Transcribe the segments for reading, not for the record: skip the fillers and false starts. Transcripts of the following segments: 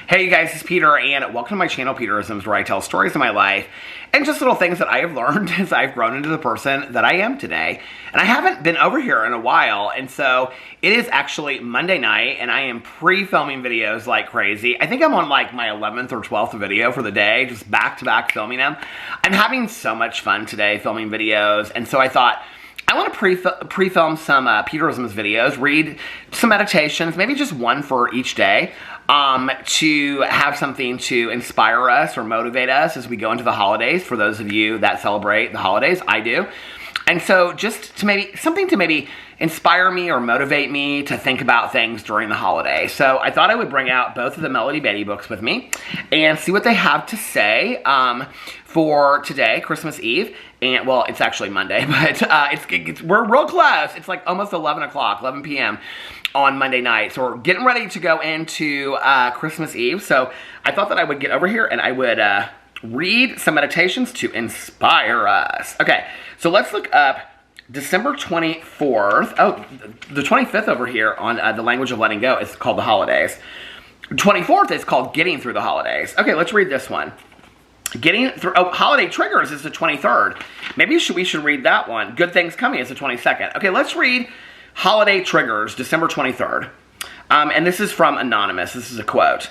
Hey you guys, it's Peter, and welcome to my channel, Peterisms, where I tell stories of my life and just little things that I have learned as I've grown into the person that I am today. And I haven't been over here in a while, and so it is actually Monday night, and I am pre-filming videos like crazy. I think I'm on like my 11th or 12th video for the day, just back-to-back filming them. I'm having so much fun today filming videos, and so I thought, I want to pre-film some Peterisms videos, read some meditations, maybe just one for each day, to have something to inspire us or motivate us as we go into the holidays. For those of you that celebrate the holidays, I do. And so just to maybe inspire me or motivate me to think about things during the holiday. So I thought I would bring out both of the Melody Betty books with me and see what they have to say for today, Christmas Eve. And well, it's actually Monday, but we're real close. It's like almost 11 o'clock, 11 p.m. on Monday night. So we're getting ready to go into Christmas Eve. So I thought that I would get over here and I would read some meditations to inspire us. Okay, so let's look up December 24th. Oh, the 25th over here on the language of letting go is called the holidays. 24th is called getting through the holidays. Okay, let's read this one. Getting through, holiday triggers is the 23rd. Maybe we should read that one. Good things coming is the 22nd. Okay, let's read holiday triggers, December 23rd. And this is from Anonymous. This is a quote.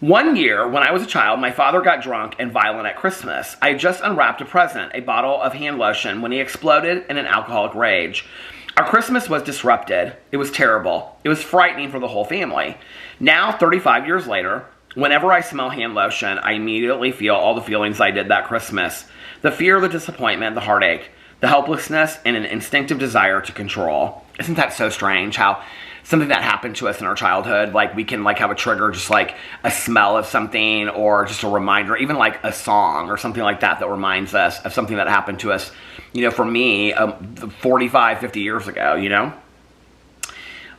One year, when I was a child, my father got drunk and violent at Christmas. I had just unwrapped a present, a bottle of hand lotion, when he exploded in an alcoholic rage. Our Christmas was disrupted. It was terrible. It was frightening for the whole family. Now, 35 years later, whenever I smell hand lotion, I immediately feel all the feelings I did that Christmas. The fear, the disappointment, the heartache, the helplessness, and an instinctive desire to control. Isn't that so strange how something that happened to us in our childhood, like we can like have a trigger, just like a smell of something or just a reminder, even like a song or something like that that reminds us of something that happened to us, you know, for me, 45, 50 years ago, you know?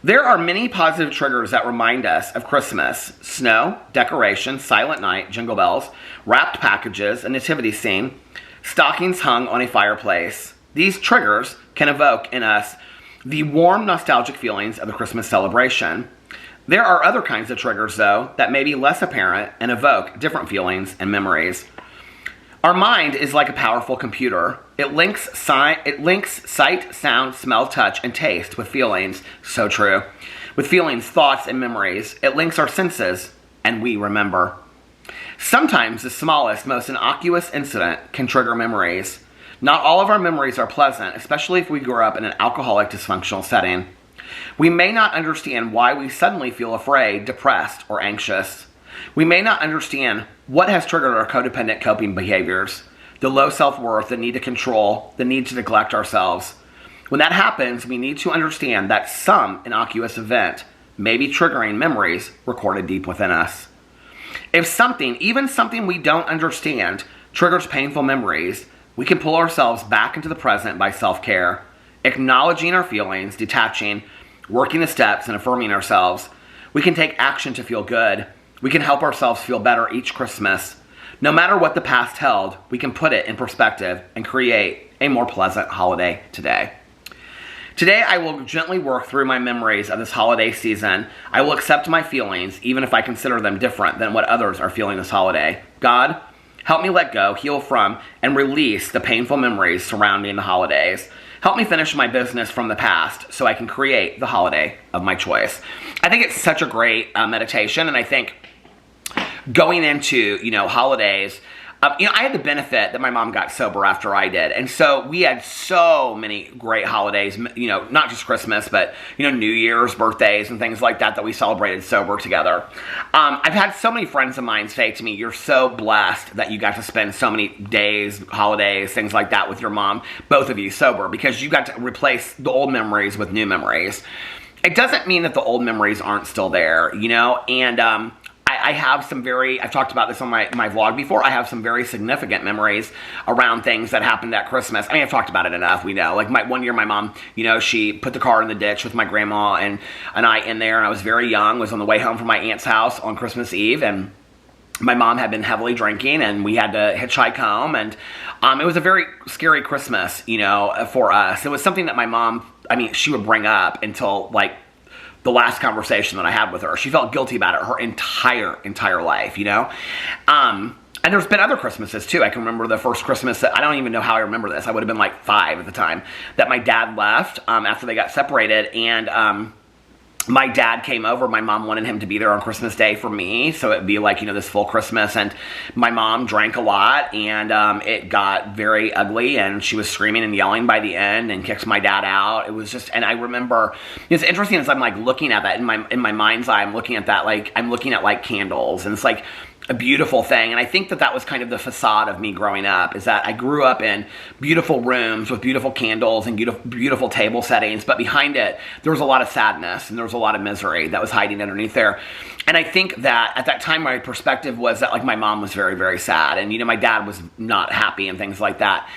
There are many positive triggers that remind us of Christmas. Snow, decorations, silent night, jingle bells, wrapped packages, a nativity scene, stockings hung on a fireplace. These triggers can evoke in us the warm, nostalgic feelings of the Christmas celebration. There are other kinds of triggers, though, that may be less apparent and evoke different feelings and memories. Our mind is like a powerful computer. It links sight, sound, smell, touch, and taste with feelings. So true. With feelings, thoughts, and memories. It links our senses, and we remember. Sometimes the smallest, most innocuous incident can trigger memories. Not all of our memories are pleasant, especially if we grew up in an alcoholic dysfunctional setting. We may not understand why we suddenly feel afraid, depressed, or anxious. We may not understand what has triggered our codependent coping behaviors, the low self-worth, the need to control, the need to neglect ourselves. When that happens, we need to understand that some innocuous event may be triggering memories recorded deep within us. If something, even something we don't understand, triggers painful memories, we can pull ourselves back into the present by self-care, acknowledging our feelings, detaching, working the steps, and affirming ourselves. We can take action to feel good. We can help ourselves feel better each Christmas. No matter what the past held, we can put it in perspective and create a more pleasant holiday today. Today, I will gently work through my memories of this holiday season. I will accept my feelings, even if I consider them different than what others are feeling this holiday. God, help me let go, heal from, and release the painful memories surrounding the holidays. Help me finish my business from the past so I can create the holiday of my choice. I think it's such a great meditation, and I think going into, holidays, I had the benefit that my mom got sober after I did. And so we had so many great holidays, not just Christmas, but, New Year's, birthdays, and things like that we celebrated sober together. I've had so many friends of mine say to me, you're so blessed that you got to spend so many days, holidays, things like that with your mom, both of you sober, because you got to replace the old memories with new memories. It doesn't mean that the old memories aren't still there, and I have some I've talked about this on my vlog before, I have some very significant memories around things that happened at Christmas. I mean, I've talked about it enough, we know. Like one year my mom, she put the car in the ditch with my grandma and I in there, and I was very young, was on the way home from my aunt's house on Christmas Eve, and my mom had been heavily drinking, and we had to hitchhike home, and it was a very scary Christmas, for us. It was something that my mom, she would bring up until, the last conversation that I had with her. She felt guilty about it her entire life, you know? And there's been other Christmases too. I can remember the first Christmas that, I don't even know how I remember this. I would have been like 5 at the time, that my dad left after they got separated, and my dad came over. My mom wanted him to be there on Christmas Day for me, so it'd be like, you know, this full Christmas, and my mom drank a lot, and it got very ugly, and she was screaming and yelling by the end and kicked my dad out. It was just, and I remember, it's interesting as I'm like looking at that in my mind's eye, I'm looking at that, like, I'm looking at like candles, and it's like a beautiful thing. And I think that that was kind of the facade of me growing up, is that I grew up in beautiful rooms with beautiful candles and beautiful table settings, but behind it, there was a lot of sadness and there was a lot of misery that was hiding underneath there. And I think that at that time, my perspective was that, like, my mom was very, very sad, and, you know, my dad was not happy and things like that.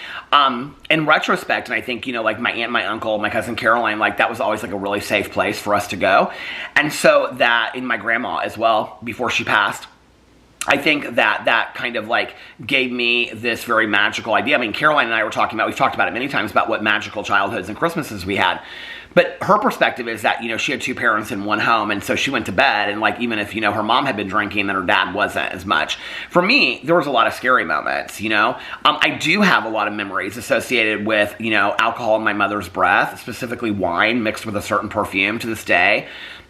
In retrospect, and I think, you know, like my aunt, my uncle, my cousin Caroline, like, that was always like a really safe place for us to go. And so that, in my grandma as well, before she passed, I think that that kind of like gave me this very magical idea. I mean, Caroline and I were talking about, we've talked about it many times, about what magical childhoods and Christmases we had. But her perspective is that, you know, she had 2 parents in one home, and so she went to bed, and like, even if, you know, her mom had been drinking, then her dad wasn't as much. For me, there was a lot of scary moments, you know. I do have a lot of memories associated with, you know, alcohol in my mother's breath, specifically wine mixed with a certain perfume. To this day,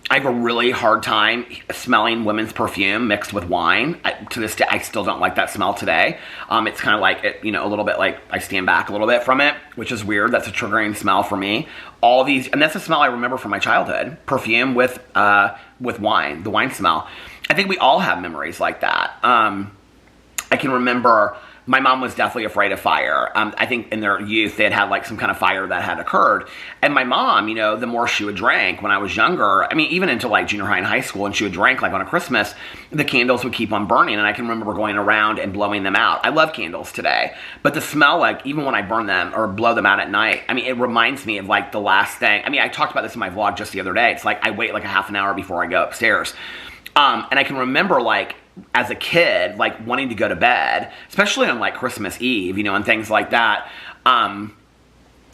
I have a really hard time smelling women's perfume mixed with wine. To this day, I still don't like that smell today. It's kind of like, you know, a little bit like I stand back a little bit from it, which is weird. That's a triggering smell for me. All these, and that's a smell I remember from my childhood. Perfume with wine, the wine smell. I think we all have memories like that. I can remember my mom was definitely afraid of fire. I think in their youth, they had like some kind of fire that had occurred. And my mom, you know, the more she would drink when I was younger, I mean, even into like junior high and high school, and she would drink like on a Christmas, the candles would keep on burning. And I can remember going around and blowing them out. I love candles today, but the smell, like, even when I burn them or blow them out at night, I mean, it reminds me of like the last thing. I mean, I talked about this in my vlog just the other day. It's like I wait like a half an hour before I go upstairs. And I can remember, like, as a kid, like, wanting to go to bed, especially on, like, Christmas Eve, you know, and things like that,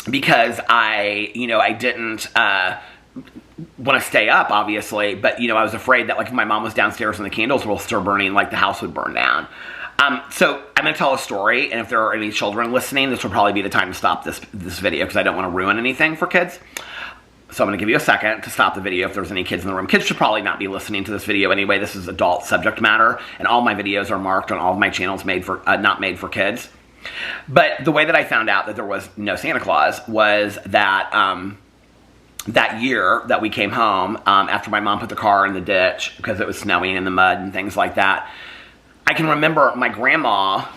because I, you know, I didn't want to stay up, obviously, but, you know, I was afraid that, like, if my mom was downstairs and the candles were still burning, like, the house would burn down. So I'm going to tell a story, and if there are any children listening, this will probably be the time to stop this video, because I don't want to ruin anything for kids. So I'm going to give you a second to stop the video if there's any kids in the room. Kids should probably not be listening to this video anyway. This is adult subject matter, and all my videos are marked on all of my channels made for not made for kids. But the way that I found out that there was no Santa Claus was that that year that we came home, after my mom put the car in the ditch because it was snowing in the mud and things like that, I can remember my grandma,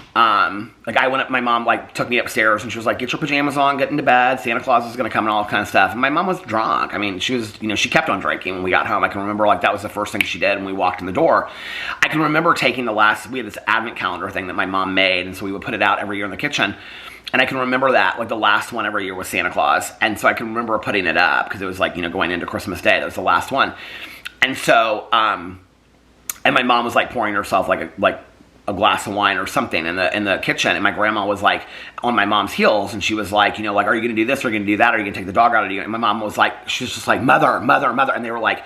like, I went up, my mom, like, took me upstairs, and she was like, get your pajamas on, get into bed, Santa Claus is going to come, and all that kind of stuff. And my mom was drunk. I mean, she was, you know, she kept on drinking when we got home. I can remember, like, that was the first thing she did when we walked in the door. I can remember taking we had this advent calendar thing that my mom made, and so we would put it out every year in the kitchen. And I can remember that, like, the last one every year was Santa Claus. And so I can remember putting it up, because it was, like, you know, going into Christmas Day. That was the last one. And so, and my mom was, like, pouring herself, like a glass of wine or something in the kitchen, and my grandma was, like, on my mom's heels, and she was like, you know, like, are you gonna do this, or are you gonna do that, or are you gonna take the dog out, and my mom was like, she was just like, mother, and they were, like,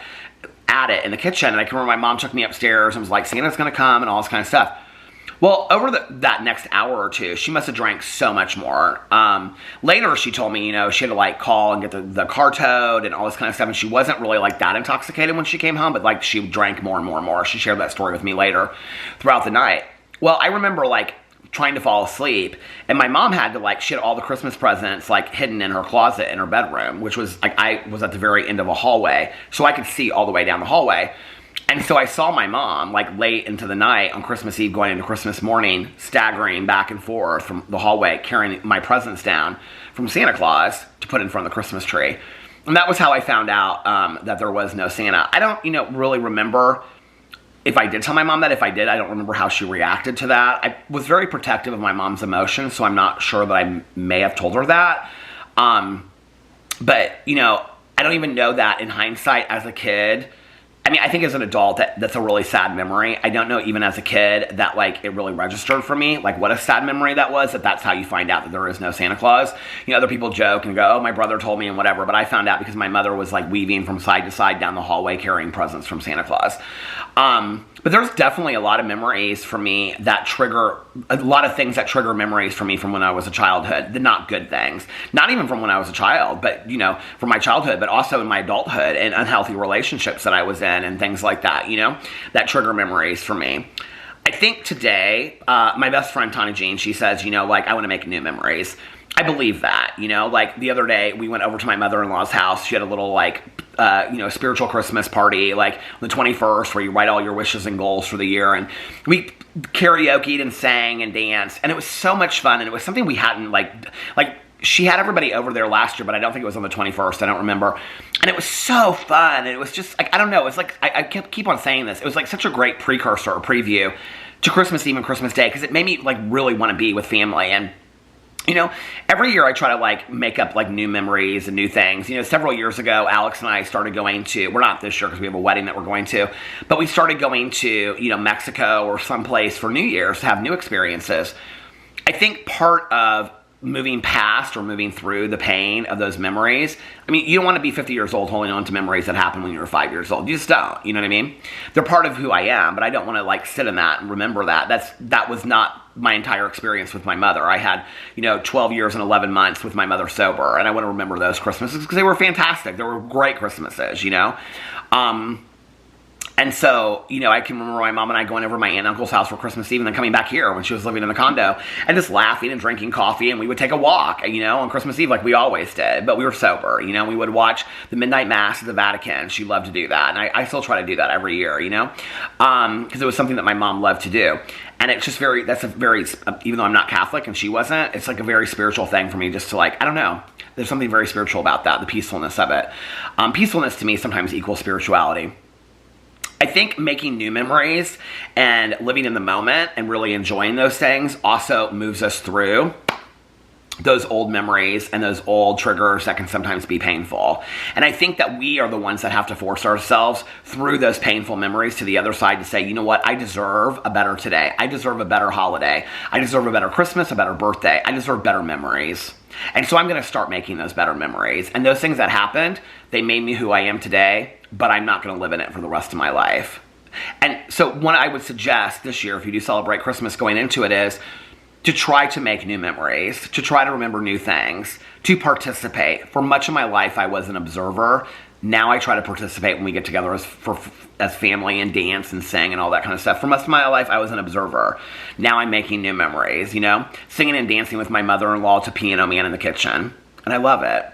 at it in the kitchen. And I can remember my mom took me upstairs and was like, Santa's gonna come, and all this kind of stuff. Well, over that next hour or two, she must have drank so much more. Later, she told me, you know, she had to, like, call and get the car towed and all this kind of stuff, and she wasn't really, like, that intoxicated when she came home, but, like, she drank more and more and more. She shared that story with me later throughout the night. Well, I remember, like, trying to fall asleep, and my mom had to, like, she had all the Christmas presents, like, hidden in her closet in her bedroom, which was, like, I was at the very end of a hallway, so I could see all the way down the hallway. And so I saw my mom, like, late into the night on Christmas Eve going into Christmas morning, staggering back and forth from the hallway, carrying my presents down from Santa Claus to put in front of the Christmas tree. And that was how I found out that there was no Santa. I don't, you know, really remember if I did tell my mom that. If I did, I don't remember how she reacted to that. I was very protective of my mom's emotions, so I'm not sure that I may have told her that. But, you know, I don't even know that in hindsight as a kid, I mean, I think as an adult, that's a really sad memory. I don't know, even as a kid, that, like, it really registered for me, like, what a sad memory that was, that's how you find out that there is no Santa Claus. You know, other people joke and go, oh, my brother told me and whatever, but I found out because my mother was, like, weaving from side to side down the hallway carrying presents from Santa Claus. But there's definitely a lot of memories for me that trigger, a lot of things that trigger memories for me from when I was a childhood, the not good things. Not even from when I was a child, but, you know, from my childhood, but also in my adulthood and unhealthy relationships that I was in and things like that, you know, that trigger memories for me. I think today, my best friend, Tani Jean, she says, you know, like, I want to make new memories. I believe that, you know, like the other day we went over to my mother-in-law's house. She had a little, like, you know, spiritual Christmas party, like on the 21st, where you write all your wishes and goals for the year. And we karaoke'd and sang and danced. And it was so much fun. And it was something we hadn't, like she had everybody over there last year, but I don't think it was on the 21st. I don't remember. And it was so fun. And it was just, like, I don't know. It's like, I keep on saying this. It was like such a great precursor or preview to Christmas Eve and Christmas Day, because it made me, like, really want to be with family. And you know, every year I try to, like, make up, like, new memories and new things. You know, several years ago, Alex and I started going to, we're not this year because we have a wedding that we're going to, but we started going to, you know, Mexico or someplace for New Year's to have new experiences. I think part of moving past or moving through the pain of those memories, I mean, you don't want to be 50 years old holding on to memories that happened when you were 5 years old. You just don't, you know what I mean? They're part of who I am, but I don't want to, like, sit in that and remember that. That was not my entire experience with my mother. I had, you know, 12 years and 11 months with my mother sober, and I want to remember those Christmases because they were fantastic. They were great Christmases, you know? And so, you know, I can remember my mom and I going over to my aunt and uncle's house for Christmas Eve and then coming back here when she was living in the condo and just laughing and drinking coffee, and we would take a walk, you know, on Christmas Eve like we always did, but we were sober, you know. We would watch the midnight mass at the Vatican. She loved to do that, and I still try to do that every year, you know, because it was something that my mom loved to do. And it's just that's a very, even though I'm not Catholic and she wasn't, it's like a very spiritual thing for me just to, like, I don't know. There's something very spiritual about that, the peacefulness of it. Peacefulness to me sometimes equals spirituality. I think making new memories and living in the moment and really enjoying those things also moves us through those old memories and those old triggers that can sometimes be painful. And I think that we are the ones that have to force ourselves through those painful memories to the other side to say, you know what, I deserve a better today. I deserve a better holiday. I deserve a better Christmas, a better birthday. I deserve better memories. And so I'm going to start making those better memories. And those things that happened, they made me who I am today, but I'm not going to live in it for the rest of my life. And so what I would suggest this year, if you do celebrate Christmas going into it, is to try to make new memories, to try to remember new things, to participate. For much of my life, I was an observer. Now I try to participate when we get together as family and dance and sing and all that kind of stuff. For most of my life, I was an observer. Now I'm making new memories, you know? Singing and dancing with my mother-in-law to Piano Man in the kitchen. And I love it.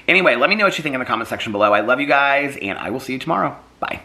Anyway, let me know what you think in the comment section below. I love you guys, and I will see you tomorrow. Bye.